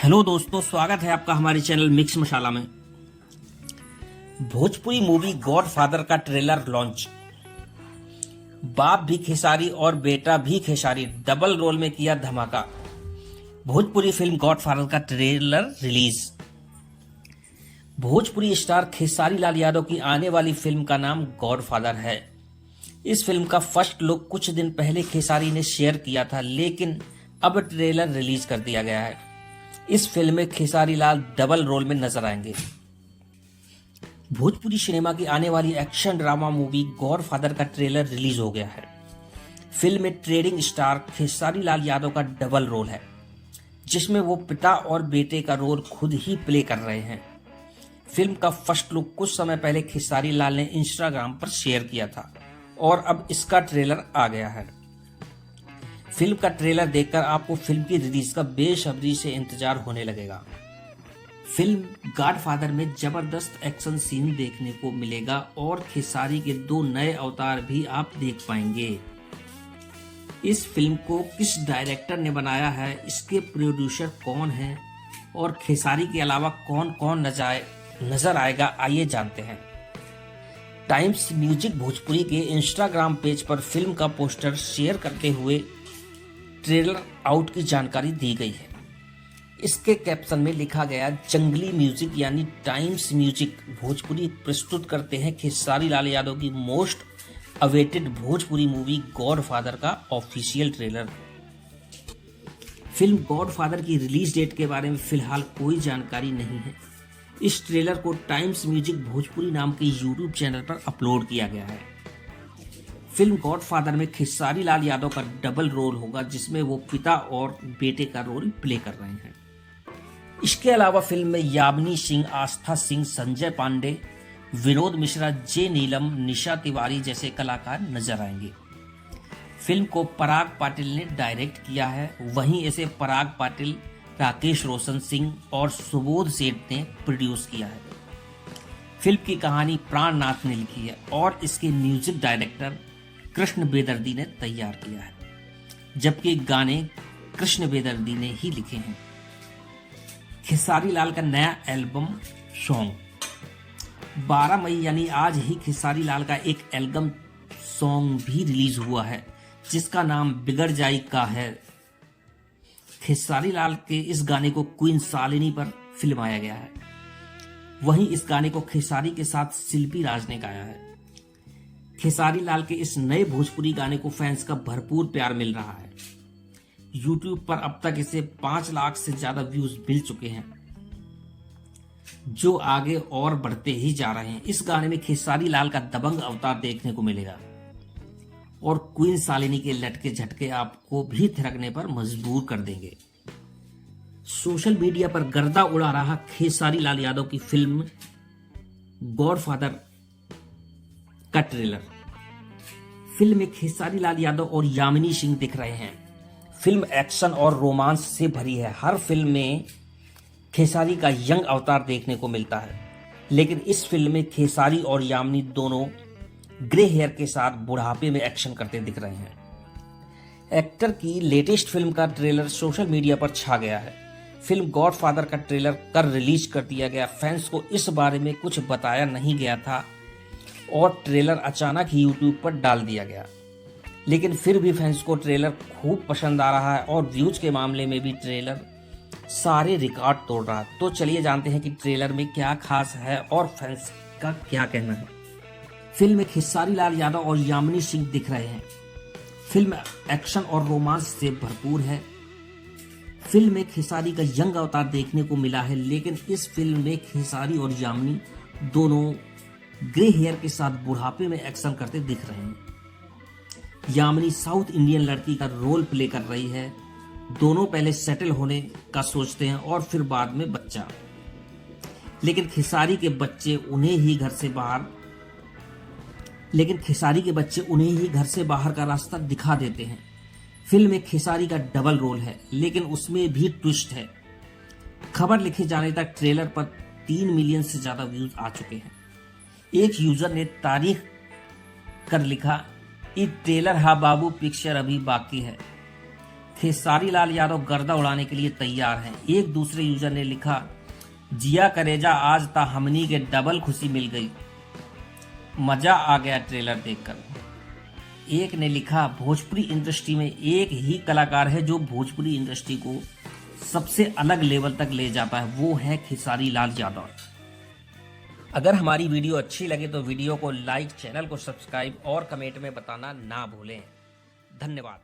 Hello दोस्तों, स्वागत है आपका हमारे चैनल मिक्स मसाला में। भोजपुरी मूवी गॉड फादर का ट्रेलर लॉन्च। बाप भी खेसारी और बेटा भी खेसारी डबल रोल में किया धमाका। भोजपुरी फिल्म गॉड फादर का trailer release. Bhojpuri star Khesari Lal Yadav की आने वाली फिल्म का नाम गॉड फादर है। इस फिल्म का फर्स्ट लुक कुछ दिन पहले खेसारी ने शेयर किया था, लेकिन अब ट्रेलर रिलीज कर दिया गया है। इस फिल्म में खेसारी लाल डबल रोल में नजर आएंगे। भोजपुरी सिनेमा की आने वाली action drama movie Godfather का ट्रेलर रिलीज हो गया है। फिल्म में ट्रेडिंग स्टार खेसारी लाल यादव का डबल रोल है, जिसमें वो पिता और बेटे का रोल खुद ही प्ले कर रहे हैं। फिल्म का फर्स्ट लुक कुछ समय पहले खेसारी लाल ने इंस्टाग्राम पर शेयर किया था और अब इसका ट्रेलर आ गया है। फिल्म का ट्रेलर देखकर आपको फिल्म की रिलीज का बेसब्री से इंतजार होने लगेगा। फिल्म गॉड फादर में जबरदस्त एक्शन सीन देखने को मिलेगा और खेसारी के 2 नए अवतार भी आप देख पाएंगे। इस फिल्म को किस डायरेक्टर ने बनाया है, इसके प्रोड्यूसर कौन हैं और खेसारी के अलावा कौन कौन नजर आएगा, आइए जानते हैं। टाइम्स म्यूजिक भोजपुरी के इंस्टाग्राम पेज पर फिल्म का पोस्टर शेयर करते हुए ट्रेलर आउट की जानकारी दी गई है। इसके कैप्शन में लिखा गया, जंगली म्यूजिक यानी टाइम्स म्यूजिक भोजपुरी प्रस्तुत करते हैं खेसारी लाल यादव की most awaited Bhojpuri movie Godfather का official trailer. Film Godfather की रिलीज डेट के बारे में फिलहाल कोई जानकारी नहीं है। इस ट्रेलर को टाइम्स म्यूजिक भोजपुरी नाम के यूट्यूब चैनल पर अपलोड किया गया है। फिल्म गॉड फादर में खेसारी लाल यादव का डबल रोल होगा, जिसमें वो पिता और बेटे का रोल प्ले कर रहे हैं। इसके अलावा फिल्म में यामिनी सिंह, आस्था सिंह, संजय पांडे, विनोद मिश्रा, जे नीलम, निशा तिवारी जैसे कलाकार नजर आएंगे। फिल्म को पराग पाटिल ने डायरेक्ट किया है, वहीं इसे पराग पाटिल, राकेश रोशन सिंह और सुबोध सेठ ने प्रोड्यूस किया है। फिल्म की कहानी प्राणनाथ ने लिखी है और इसके म्यूजिक डायरेक्टर कृष्ण बेदर्दी ने तैयार किया है, जबकि गाने कृष्ण बेदर्दी ने ही लिखे हैं। खेसारी लाल का नया एल्बम सॉन्ग 12 मई यानी आज ही खेसारी लाल का एक एल्बम सॉन्ग भी रिलीज हुआ है, जिसका नाम बिगड़ जाई का है। खेसारी लाल के इस गाने को क्वीन शालिनी पर फिल्माया गया है। वहीं इस गाने को खेसारी के साथ शिल्पी राज ने गाया है। खेसारी लाल के इस नए भोजपुरी गाने को फैंस का भरपूर प्यार मिल रहा है। YouTube पर अब तक इसे 5 लाख से ज्यादा व्यूज मिल चुके हैं, जो आगे और बढ़ते ही जा रहे हैं। इस गाने में खेसारी लाल का दबंग अवतार देखने को मिलेगा और क्वीन शालिनी के लटके झटके आपको भी थिरकने पर मजबूर कर देंगे। सोशल मीडिया पर गर्दा उड़ा रहा खेसारी लाल यादव की फिल्म गॉड फादर का ट्रेलर। फिल्म में खेसारी लाल यादव और यामिनी सिंह दिख रहे हैं। फिल्म एक्शन और रोमांस से भरी है। हर फिल्म में खेसारी का यंग अवतार देखने को मिलता है, लेकिन इस फिल्म में खेसारी और यामिनी दोनों ग्रे हेयर के साथ बुढ़ापे में एक्शन करते दिख रहे हैं। एक्टर की लेटेस्ट फिल्म का ट्रेलर सोशल मीडिया पर छा गया है। फिल्म गॉड फादर का ट्रेलर कर रिलीज कर दिया गया। फैंस को इस बारे में कुछ बताया नहीं गया था और ट्रेलर अचानक ही यूट्यूब पर डाल दिया गया, लेकिन फिर भी फैंस को ट्रेलर खूब पसंद आ रहा है और व्यूज के मामले में भी ट्रेलर सारे रिकॉर्ड तोड़ रहा है। तो चलिए जानते हैं कि ट्रेलर में क्या खास है और फैंस का क्या कहना है। फिल्म में खेसारी लाल यादव और यामिनी सिंह दिख रहे हैं। फिल्म एक्शन और रोमांस से भरपूर है। फिल्म में खेसारी का यंग अवतार देखने को मिला है, लेकिन इस फिल्म में खेसारी और यामिनी दोनों ग्रे हेयर के साथ बुढ़ापे में एक्शन करते दिख रहे हैं। यामिनी साउथ इंडियन लड़की का रोल प्ले कर रही है। दोनों पहले सेटल होने का सोचते हैं और फिर बाद में बच्चा, लेकिन खेसारी के बच्चे उन्हें ही घर से बाहर का रास्ता दिखा देते हैं। फिल्म में खेसारी का डबल रोल है, लेकिन उसमें भी ट्विस्ट है। खबर लिखे जाने तक ट्रेलर पर 3 मिलियन से ज्यादा व्यूज आ चुके हैं। एक यूजर ने तारीख कर लिखा, ये ट्रेलर हा बाबू, पिक्चर अभी बाकी है। खेसारी लाल यादव गर्दा उड़ाने के लिए तैयार हैं। एक दूसरे यूजर ने लिखा, जिया करेजा आज ता हमनी के डबल खुशी मिल गई, मजा आ गया ट्रेलर देखकर। एक ने लिखा, भोजपुरी इंडस्ट्री में एक ही कलाकार है जो भोजपुरी इंडस्ट्री को सबसे अलग लेवल तक ले जाता है, वो है खेसारी लाल यादव। अगर हमारी वीडियो अच्छी लगे तो वीडियो को लाइक, चैनल को सब्सक्राइब और कमेंट में बताना ना भूलें। धन्यवाद।